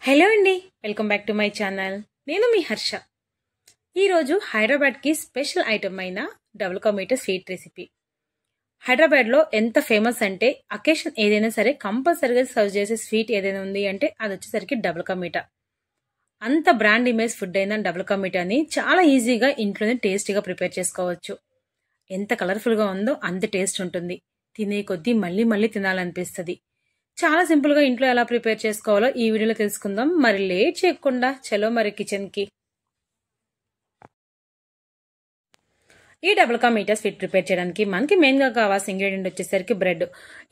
Hello అండి, welcome back to my channel. నేను మీ హర్ష. ఈరోజు హైదరాబాద్కి స్పెషల్ ఐటమ్ అయిన double ka meetha sweet recipe. హైదరాబాద్లో ఎంత ఫేమస్ అంటే అకేషన్ ఏదైనా సరే కంపల్సరీగా సర్వ్ చేసే స్వీట్ ఏదైనా ఉంది అంటే అది వచ్చేసరికి డబుల్ కా మీఠా. అంత బ్రాండ్ ఇమేజ్ ఫుడ్ అయిన డబుల్ కా మీఠాని చాలా ఈజీగా ఇంట్లోనే టేస్టీగా ప్రిపేర్ చేసుకోవచ్చు. ఎంత కలర్ఫుల్గా ఉందో అంత టేస్ట్ ఉంటుంది. తినే కొద్దీ మళ్ళీ మళ్ళీ తినాలనిపిస్తుంది. చాలా సింపుల్ గా ఇంట్లో ఎలా ప్రిపేర్ చేసుకోవాలో ఈ వీడియోలో తెలుసుకుందాం. మరి లేట్ చేయకుండా చలో మరి కిచెన్ కి. ఈ double ka meetha sweet prepare చేయడానికి మనకి మెయిన్ గా కావాల్సిన ఇంగ్రీడియంట్ వచ్చేసరికి బ్రెడ్.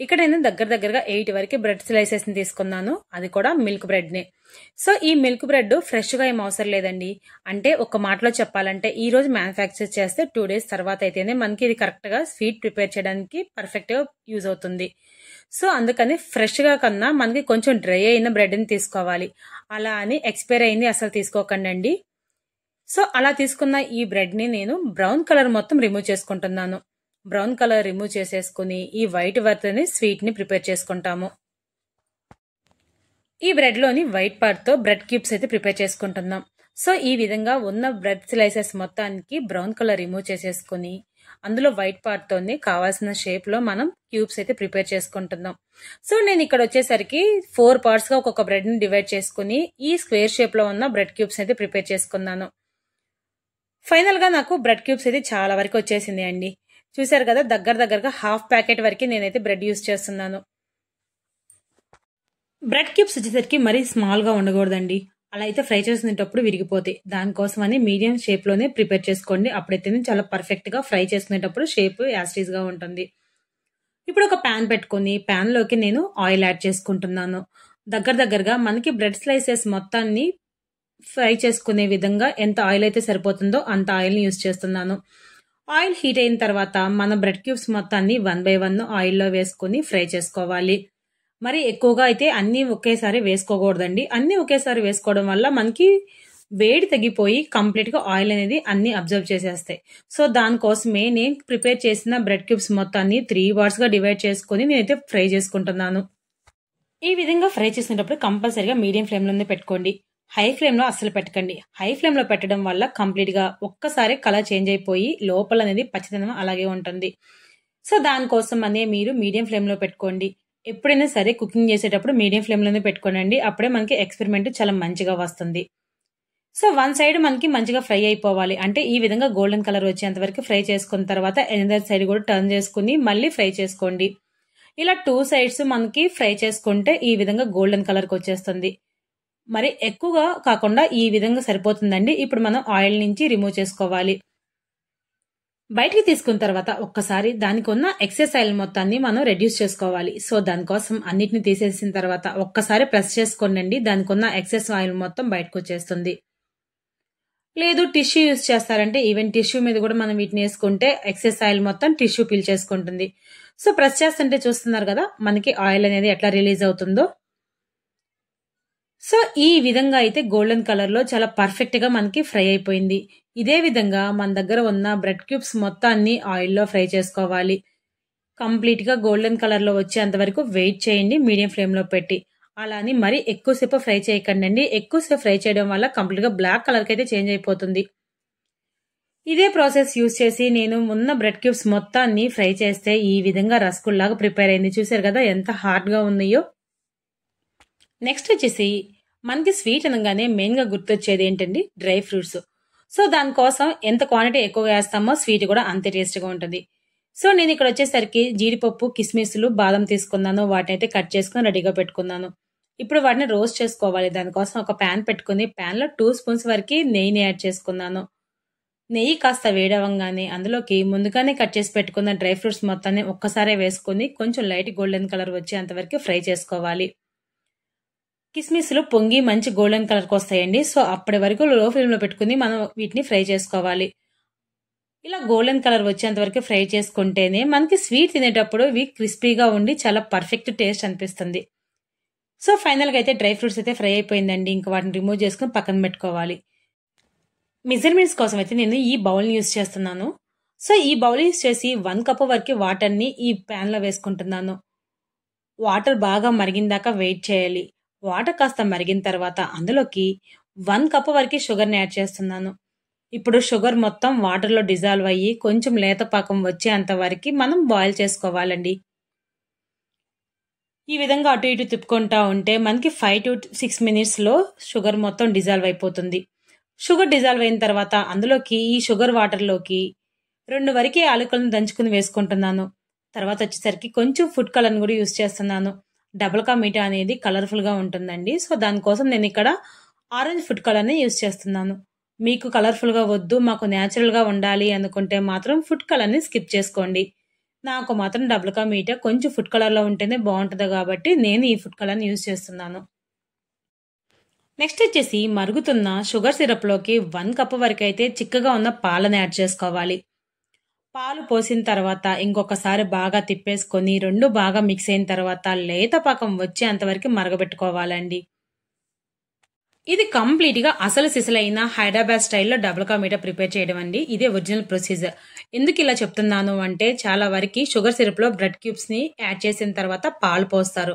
ఇక్కడ నేను దగ్గరగా 8 వరకు బ్రెడ్ స్లైసెస్ ని తీసుకున్నాను. అది కూడా మిల్క్ బ్రెడ్ నే. సో ఈ మిల్క్ బ్రెడ్ ఫ్రెష్ గా ఏం అవసరం లేదండి. అంటే ఒక మాటలో చెప్పాలంటే ఈ రోజు మ్యానుఫ్యాక్చర్ చేస్తే 2 days తర్వాత అయితేనే మనకి ఇది కరెక్ట్ గా స్వీట్ ప్రిపేర్ చేయడానికి పర్ఫెక్ట్ గా యూజ్ అవుతుంది. సో అందుకని ఫ్రెష్ గా కన్నా మనకి కొంచెం డ్రై అయిన బ్రెడ్ ని తీసుకోవాలి. అలా అని ఎక్స్పైర్ అయింది అసలు తీసుకోకండి. సో అలా తీసుకున్న ఈ బ్రెడ్ ని నేను బ్రౌన్ కలర్ మొత్తం రిమూవ్ చేసుకుంటున్నాను. బ్రౌన్ కలర్ రిమూవ్ చేసేసుకుని ఈ వైట్ వర్తని స్వీట్ ని ప్రిపేర్ చేసుకుంటాము. ఈ బ్రెడ్ లోని వైట్ పార్ట్ తో బ్రెడ్ క్యూబ్స్ అయితే ప్రిపేర్ చేసుకుంటున్నాం. సో ఈ విధంగా ఉన్న బ్రెడ్ స్లైసెస్ మొత్తానికి బ్రౌన్ కలర్ రిమూవ్ చేసేసుకుని అందులో వైట్ పార్ట్ తోనే కావాల్సిన షేప్ లో మనం క్యూబ్స్ అయితే ప్రిపేర్ చేసుకుంటున్నాం. సో నేను ఇక్కడ వచ్చేసరికి 4 పార్ట్స్ గా ఒక్కొక్క బ్రెడ్ ని డివైడ్ చేసుకుని ఈ స్క్వేర్ షేప్ లో ఉన్న బ్రెడ్ క్యూబ్స్ అయితే ప్రిపేర్ చేసుకున్నాను. ఫైనల్ గా నాకు బ్రెడ్ క్యూబ్స్ అయితే చాలా వరకు వచ్చేసింది అండి. చూసారు కదా, దగ్గరగా హాఫ్ ప్యాకెట్ వరకు నేనైతే బ్రెడ్ యూస్ చేస్తున్నాను. బ్రెడ్ క్యూబ్స్ వచ్చేసరికి మరీ స్మాల్ గా ఉండకూడదండి. అలా అయితే ఫ్రై చేసినప్పుడు విరిగిపోతాయి. దానికోసమని మీడియం షేప్ లోనే ప్రిపేర్ చేసుకోండి. అప్పుడైతే చాలా పర్ఫెక్ట్ గా ఫ్రై చేసుకునేటప్పుడు షేప్ యాస్టీజ్ గా ఉంటుంది. ఇప్పుడు ఒక ప్యాన్ పెట్టుకుని ప్యాన్ లోకి నేను ఆయిల్ యాడ్ చేసుకుంటున్నాను. దగ్గరగా మనకి బ్రెడ్ స్లైసెస్ మొత్తాన్ని ఫ్రై చేసుకునే విధంగా ఎంత ఆయిల్ అయితే సరిపోతుందో అంత ఆయిల్ ని యూజ్ చేస్తున్నాను. ఆయిల్ హీట్ అయిన తర్వాత మన బ్రెడ్ క్యూబ్స్ మొత్తాన్ని 1 by 1 ఆయిల్లో వేసుకుని ఫ్రై చేసుకోవాలి. మరి ఎక్కువగా అయితే అన్ని ఒకేసారి వేసుకోకూడదండి. అన్ని ఒకేసారి వేసుకోవడం వల్ల మనకి వేడి తగ్గిపోయి కంప్లీట్ గా ఆయిల్ అనేది అన్ని అబ్జర్వ్ చేసేస్తాయి. సో దానికోసమే నేను ప్రిపేర్ చేసిన బ్రెడ్ క్యూబ్స్ మొత్తాన్ని 3 parts గా డివైడ్ చేసుకుని నేనైతే ఫ్రై చేసుకుంటున్నాను. ఈ విధంగా ఫ్రై చేసినప్పుడు కంపల్సరీగా మీడియం ఫ్లేమ్ లోనే పెట్టుకోండి. హై ఫ్లేమ్ లో అస్సలు పెట్టకండి. హై ఫ్లేమ్ లో పెట్టడం వల్ల కంప్లీట్ గా ఒక్కసారి కలర్ చేంజ్ అయిపోయి లోపల అనేది పచ్చిదనం అలాగే ఉంటుంది. సో దానికోసం అనే మీరు మీడియం ఫ్లేమ్ లో పెట్టుకోండి. ఎప్పుడైనా సరే కుకింగ్ చేసేటప్పుడు మీడియం ఫ్లేమ్ లోనే పెట్టుకోనండి. అప్పుడే మనకి ఎక్స్పెరిమెంట్ చాలా మంచిగా వస్తుంది. సో వన్ సైడ్ మనకి మంచిగా ఫ్రై అయిపోవాలి. అంటే ఈ విధంగా గోల్డెన్ కలర్ వచ్చేంత వరకు ఫ్రై చేసుకున్న తర్వాత ఎనదర్ సైడ్ కూడా టర్న్ చేసుకుని మళ్ళీ ఫ్రై చేసుకోండి. ఇలా 2 sides మనకి ఫ్రై చేసుకుంటే ఈ విధంగా గోల్డెన్ కలర్ కి వచ్చేస్తుంది. మరి ఎక్కువగా కాకుండా ఈ విధంగా సరిపోతుందండి. ఇప్పుడు మనం ఆయిల్ నుంచి రిమూవ్ చేసుకోవాలి. బయటికి తీసుకున్న తర్వాత ఒక్కసారి దానికి ఉన్న ఎక్సెస్ ఆయిల్ మొత్తాన్ని మనం రెడ్యూస్ చేసుకోవాలి. సో దానికోసం అన్నిటిని తీసేసిన తర్వాత ఒక్కసారి ప్రెస్ చేసుకోండి. దానికి ఉన్న ఎక్సెస్ ఆయిల్ మొత్తం బయటకు వచ్చేస్తుంది. లేదు టిష్యూ యూజ్ చేస్తారంటే ఈవెన్ టిష్యూ మీద కూడా మనం వీటిని వేసుకుంటే ఎక్సెస్ ఆయిల్ మొత్తం టిష్యూ పీల్ చేసుకుంటుంది. సో ప్రెస్ చేస్తుంటే చూస్తున్నారు కదా మనకి ఆయిల్ అనేది ఎట్లా రిలీజ్ అవుతుందో. సో ఈ విధంగా అయితే గోల్డెన్ కలర్ లో చాలా పర్ఫెక్ట్ గా మనకి ఫ్రై అయిపోయింది. ఇదే విధంగా మన దగ్గర ఉన్న బ్రెడ్ క్యూబ్స్ మొత్తాన్ని ఆయిల్లో ఫ్రై చేసుకోవాలి. కంప్లీట్ గా గోల్డెన్ కలర్ లో వచ్చేంత వరకు వెయిట్ చేయండి మీడియం ఫ్లేమ్ లో పెట్టి. అలా అని మరీ ఎక్కువసేపు ఫ్రై చేయకండి. ఎక్కువసేపు ఫ్రై చేయడం వల్ల కంప్లీట్ గా బ్లాక్ కలర్ కి అయితే చేంజ్ అయిపోతుంది. ఇదే ప్రాసెస్ యూజ్ చేసి నేను ఉన్న బ్రెడ్ క్యూబ్స్ మొత్తాన్ని ఫ్రై చేస్తే ఈ విధంగా రసగుల్లాగా ప్రిపేర్ అయింది. చూసారు కదా ఎంత హార్డ్ గా ఉన్నాయో. నెక్స్ట్ వచ్చేసి మనకి స్వీట్ అనగానే మెయిన్ గా గుర్తొచ్చేది ఏంటండి, డ్రై ఫ్రూట్స్. సో దానికోసం ఎంత క్వాంటిటీ ఎక్కువగా వేస్తామో స్వీట్ కూడా అంతే టేస్ట్గా ఉంటుంది. సో నేను ఇక్కడ వచ్చేసరికి జీడిపప్పు, కిస్మిస్లు, బాదం తీసుకున్నాను. వాటిని అయితే కట్ చేసుకుని రెడీగా పెట్టుకున్నాను. ఇప్పుడు వాటిని రోస్ట్ చేసుకోవాలి. దానికోసం ఒక ప్యాన్ పెట్టుకుని ప్యాన్ లో 2 spoons వరకు నెయ్యిని యాడ్ చేసుకున్నాను. నెయ్యి కాస్త వేడవంగానే అందులోకి ముందుగానే కట్ చేసి పెట్టుకున్న డ్రై ఫ్రూట్స్ మొత్తాన్ని ఒక్కసారే వేసుకుని కొంచెం లైట్ గోల్డెన్ కలర్ వచ్చేంత వరకు ఫ్రై చేసుకోవాలి. కిస్మిస్లు పొంగి మంచి గోల్డెన్ కలర్ కి వస్తాయండి. సో అప్పటి వరకు లో ఫ్లేమ్ లో పెట్టుకుని మనం వీటిని ఫ్రై చేసుకోవాలి. ఇలా గోల్డెన్ కలర్ వచ్చేంత వరకు ఫ్రై చేసుకుంటేనే మనకి స్వీట్ తినేటప్పుడు ఇవి క్రిస్పీగా ఉండి చాలా పర్ఫెక్ట్ టేస్ట్ అనిపిస్తుంది. సో ఫైనల్ గా అయితే డ్రై ఫ్రూట్స్ అయితే ఫ్రై అయిపోయిందండి. ఇంకా వాటిని రిమూవ్ చేసుకుని పక్కన పెట్టుకోవాలి. మెజర్మెంట్స్ కోసం అయితే నేను ఈ బౌల్ ని యూజ్ చేస్తున్నాను. సో ఈ బౌల్ యూజ్ చేసి 1 cup వరకు వాటర్ ని ఈ ప్యాన్ లో వేసుకుంటున్నాను. వాటర్ బాగా మరిగిందాక వెయిట్ చేయాలి. వాటర్ కాస్త మరిగిన తర్వాత అందులోకి 1 కప్ వరకు షుగర్‌ని యాడ్ చేస్తున్నాను. ఇప్పుడు షుగర్ మొత్తం వాటర్‌లో డిజాల్వ్ అయ్యి కొంచెం లేత పాకం వచ్చేంత వరకి మనం బాయిల్ చేసుకోవాలండి. ఈ విధంగా అటు ఇటు తిప్పుకుంటా ఉంటే మనకి 5-6 మినిట్స్‌లో షుగర్ మొత్తం డిజాల్వ్ అయిపోతుంది. షుగర్ డిజాల్వ్ అయిన తర్వాత అందులోకి ఈ షుగర్ వాటర్‌లోకి 2 వరకి యాలకులను దంచుకొని వేసుకుంటున్నాను. తర్వాత వచ్చేసరికి కొంచెం ఫుడ్ కలర్‌ని కూడా యూజ్ చేస్తున్నాను. డబుల్ కా మీఠా అనేది కలర్‌ఫుల్‌గా ఉంటుందండి. సో, దానికోసం నేనిక్కడ ఆరెంజ్ ఫుడ్ కలర్‌ని యూజ్ చేస్తున్నాను. మీకు కలర్‌ఫుల్‌గా వద్దు, మాకు నేచురల్‌గా ఉండాలి అనుకుంటే మాత్రం ఫుడ్ కలర్‌ని స్కిప్ చేసుకోండి. నాకు మాత్రం డబుల్ కా మీఠా కొంచెం ఫుడ్ కలర్‌లో ఉంటేనే బావుంటది కాబట్టి నేను ఈ ఫుడ్ కలర్‌ని యూజ్ చేస్తున్నాను. నెక్స్ట్ వచ్చేసి మరుగుతున్న షుగర్ సిరప్‌లోకి 1 కప్ వరకైతే చిక్కగా ఉన్న పాలని యాడ్ చేసుకోవాలి. పాలు పోసిన తర్వాత ఇంకొకసారి బాగా తిప్పేసుకొని 2 బాగా మిక్స్ అయిన తర్వాత లేత పాకం వచ్చేంత వరకు మరగబెట్టుకోవాలండి. ఇది కంప్లీట్‌గా అసలు సిసలైన హైదరాబాద్ స్టైల్‌లో డబుల్ కా మీఠా ప్రిపేర్ చేయడం అండి. ఇదే ఒరిజినల్ ప్రొసీజర్. ఎందుకు ఇలా చెప్తున్నాను అంటే చాలా వరకి షుగర్ సిరప్‌లో బ్రెడ్ క్యూబ్స్‌ని యాడ్ చేసిన తర్వాత పాలు పోస్తారు.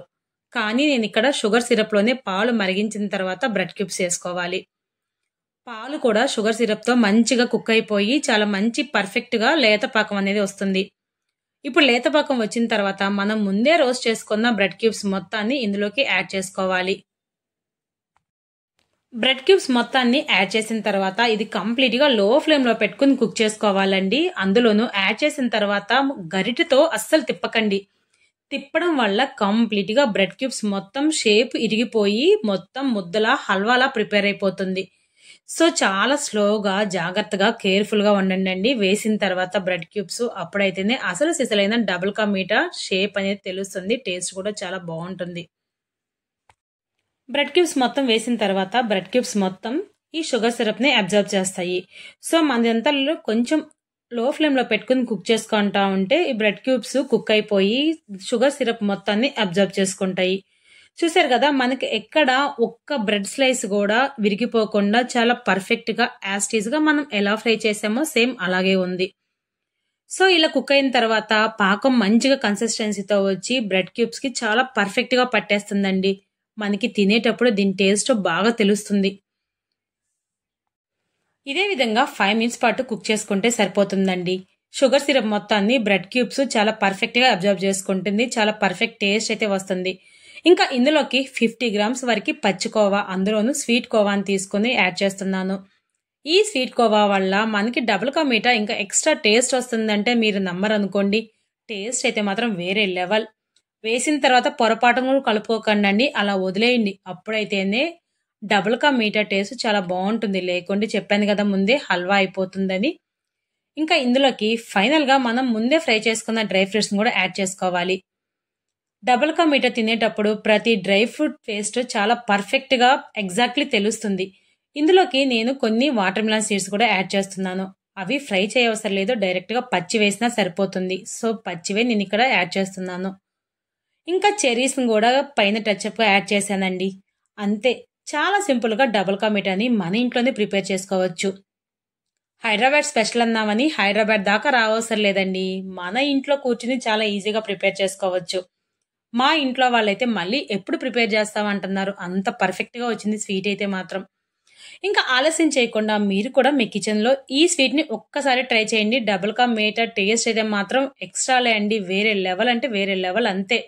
కానీ నేనిక్కడ షుగర్ సిరప్‌లోనే పాలు మరిగించిన తర్వాత బ్రెడ్ క్యూబ్స్ ఏసుకోవాలి. పాలు కూడా షుగర్ సిరప్‌తో మంచిగా కుక్ అయిపోయి చాలా మంచి పర్ఫెక్ట్‌గా లేత పాకం అనేది వస్తుంది. ఇప్పుడు లేత పాకం వచ్చిన తర్వాత మనం ముందే రోస్ట్ చేసుకున్న బ్రెడ్ క్యూబ్స్ మొత్తాన్ని ఇందులోకి యాడ్ చేసుకోవాలి. బ్రెడ్ క్యూబ్స్ మొత్తాన్ని యాడ్ చేసిన తర్వాత ఇది కంప్లీట్‌గా లో ఫ్లేమ్‌లో పెట్టుకొని కుక్ చేసుకోవాలండి. అందులోనూ యాడ్ చేసిన తర్వాత గరిటెతో అస్సలు తిప్పకండి. తిప్పడం వల్ల కంప్లీట్‌గా బ్రెడ్ క్యూబ్స్ మొత్తం షేప్ ఇరిగిపోయి మొత్తం ముద్దలా హల్వాలా ప్రిపేర్ అయిపోతుంది. సో, చాలా స్లోగా, జాగ్రత్తగా, కేర్‌ఫుల్‌గా ఉండండండి. వేసిన తర్వాత బ్రెడ్ క్యూబ్స్ అప్పుడైతేనే అసలు సిసలైన డబుల్ కా మీఠా షేప్ అనేది తెలుస్తుంది. టేస్ట్ కూడా చాలా బావుంటుంది. బ్రెడ్ క్యూబ్స్ మొత్తం వేసిన తర్వాత బ్రెడ్ క్యూబ్స్ మొత్తం ఈ షుగర్ సిరప్‌ని అబ్జర్వ్ చేస్తాయి. సో, మనదంతా కొంచెం లో ఫ్లేమ్‌లో పెట్టుకొని కుక్ చేసుకుంటా ఉంటే ఈ బ్రెడ్ క్యూబ్స్ కుక్ అయిపోయి షుగర్ సిరప్ మొత్తాన్ని అబ్జర్వ్ చేసుకుంటాయి. చూసారు కదా! మనకి ఎక్కడ ఒక్క బ్రెడ్ స్లైస్ గూడా విరిగిపోకుండా చాలా పర్ఫెక్ట్‌గా యాజ్ టీజ్‌గా మనం ఎలా ఫ్రై చేసామో సేమ్ అలాగే ఉంది. సో, ఇలా కుక్ అయిన తర్వాత పాకం మంచిగా కన్సిస్టెన్సీతో వచ్చి బ్రెడ్ క్యూబ్స్‌కి చాలా పర్ఫెక్ట్‌గా పట్టేస్తుందండి. మనకి తినేటప్పుడు దీని టేస్ట్ బాగా తెలుస్తుంది. ఇదే విధంగా 5 మినిట్స్ పాటు కుక్ చేసుకుంటే సరిపోతుందండి. షుగర్ సిరప్ మొత్తాన్ని బ్రెడ్ క్యూబ్స్ చాలా పర్ఫెక్ట్‌గా అబ్జర్వ్ చేసుకుంటుంది. చాలా పర్ఫెక్ట్ టేస్ట్ అయితే వస్తుంది. ఇంకా ఇందులోకి 50 గ్రామ్స్ వరకి పచ్చి కోవా, అందులోనూ స్వీట్ కోవాని తీసుకొని యాడ్ చేస్తున్నాను. ఈ స్వీట్ కోవా వల్ల మనకి డబుల్ కా మీఠా ఇంకా ఎక్స్‌ట్రా టేస్ట్ వస్తుందంటే మీరు నమ్మరనుకోండి. టేస్ట్ అయితే మాత్రం వేరే లెవెల్. వేసిన తర్వాత పొరపాటున కూడా కలుపుకోకండండి. అలా వదిలేయండి. అప్పుడైతేనే డబుల్ కా మీఠా టేస్ట్ చాలా బావుంటుంది. లేకుంటే చెప్పాను కదా ముందే హల్వా అయిపోతుందని. ఇంకా ఇందులోకి ఫైనల్‌గా మనం ముందే ఫ్రై చేసుకున్న డ్రై ఫ్రూట్స్‌ని కూడా యాడ్ చేసుకోవాలి. డబుల్ కా మీఠా తినేటప్పుడు ప్రతి డ్రై ఫ్రూట్ టేస్ట్ చాలా పర్ఫెక్ట్‌గా ఎగ్జాక్ట్‌లీ తెలుస్తుంది. ఇందులోకి నేను కొన్ని వాటర్ మిలన్ సీడ్స్ కూడా యాడ్ చేస్తున్నాను. అవి ఫ్రై చేయవసరం లేదు. డైరెక్ట్‌గా పచ్చి వేసినా సరిపోతుంది. సో, పచ్చివే నేనిక్కడ యాడ్ చేస్తున్నాను. ఇంకా చెర్రీస్‌ని గూడా పైన టచప్‌గా యాడ్ చేశానండి. అంతే. చాలా సింపుల్‌గా డబుల్ కా మీఠాని మన ఇంట్లోనే ప్రిపేర్ చేసుకోవచ్చు. హైదరాబాద్ స్పెషల్ అన్నామని హైదరాబాద్ దాకా రావసరం లేదండి. మన ఇంట్లో కూర్చొని చాలా ఈజీగా ప్రిపేర్ చేసుకోవచ్చు. మా ఇంట్లో వాళ్ళైతే మళ్ళీ ఎప్పుడు ప్రిపేర్ చేస్తావంటున్నారు. అంత పర్ఫెక్ట్‌గా వచ్చింది స్వీట్ అయితే మాత్రం. ఇంకా ఆలస్యం చేయకుండా మీరు కూడా మీ కిచెన్‌లో ఈ స్వీట్‌ని ఒక్కసారి ట్రై చేయండి. డబుల్ కా మీఠా టేస్ట్ అయితే మాత్రం ఎక్స్‌ట్రాలే అండి. వేరే లెవెల్ అంటే వేరే లెవెల్ అంతే.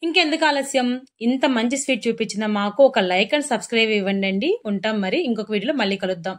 ఇంకెందుకు ఆలస్యం? ఇంత మంచి స్వీట్ చూపించిన మాకు ఒక లైక్ అండ్ సబ్స్క్రైబ్ ఇవ్వండండి. ఉంటాం మరి. ఇంకొక వీడియోలో మళ్ళీ కలుద్దాం.